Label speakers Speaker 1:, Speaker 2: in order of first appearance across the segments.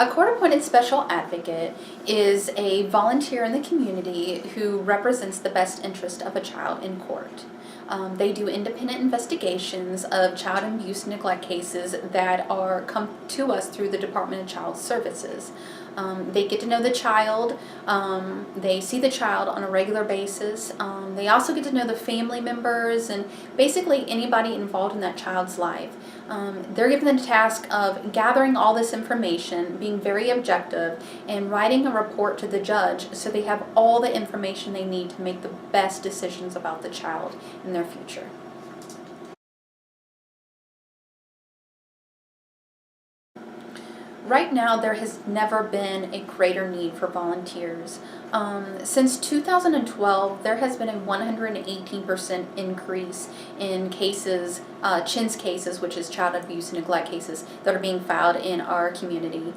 Speaker 1: A court-appointed special advocate is a volunteer in the community who represents the best interest of a child in court. They do independent investigations of child abuse and neglect cases that come to us through the Department of Child Services. They get to know the child, they see the child on a regular basis, they also get to know the family members and basically anybody involved in that child's life. They're given the task of gathering all this information, being very objective, and writing a report to the judge so they have all the information they need to make the best decisions about the child in their future. Right now, there has never been a greater need for volunteers. Since 2012, there has been a 118% increase in cases, CHINS cases, which is child abuse and neglect cases, that are being filed in our community.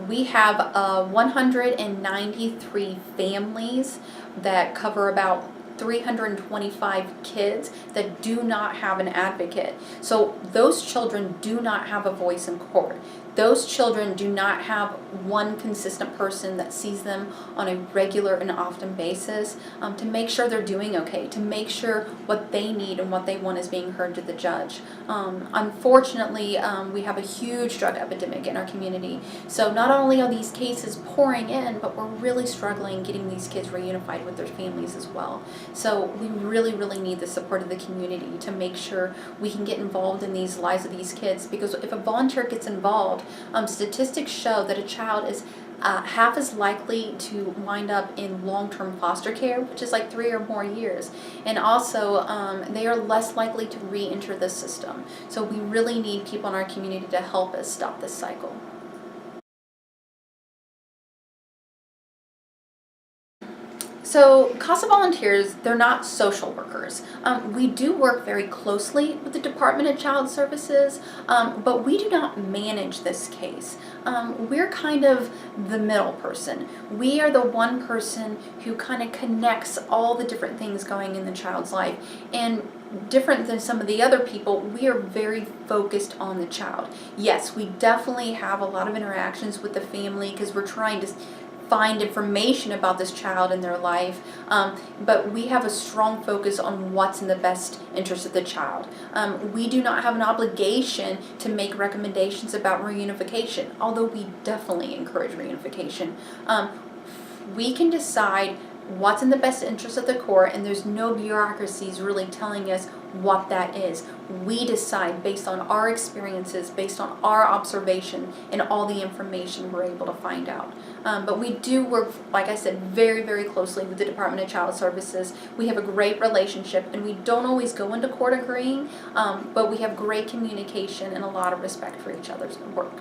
Speaker 1: We have 193 families that cover about 325 kids that do not have an advocate. So those children do not have a voice in court. Those children do not have one consistent person that sees them on a regular and often basis to make sure they're doing okay, to make sure what they need and what they want is being heard to the judge. Unfortunately, we have a huge drug epidemic in our community. So not only are these cases pouring in, but we're really struggling getting these kids reunified with their families as well. So we really, really need the support of the community to make sure we can get involved in these lives of these kids, because if a volunteer gets involved, statistics show that a child is half as likely to wind up in long-term foster care, which is like 3 or more years. And also, they are less likely to re-enter the system. So we really need people in our community to help us stop this cycle. So CASA volunteers, they're not social workers. We do work very closely with the Department of Child Services, but we do not manage this case. We're kind of the middle person. We are the one person who kind of connects all the different things going in the child's life. And different than some of the other people, we are very focused on the child. Yes, we definitely have a lot of interactions with the family because we're trying to find information about this child and their life, but we have a strong focus on what's in the best interest of the child. We do not have an obligation to make recommendations about reunification, although we definitely encourage reunification. We can decide what's in the best interest of the court, and there's no bureaucracies really telling us what that is. We decide based on our experiences, based on our observation, and all the information we're able to find out. But we do work, like I said, very, very closely with the Department of Child Services. We have a great relationship, and we don't always go into court agreeing, but we have great communication and a lot of respect for each other's work.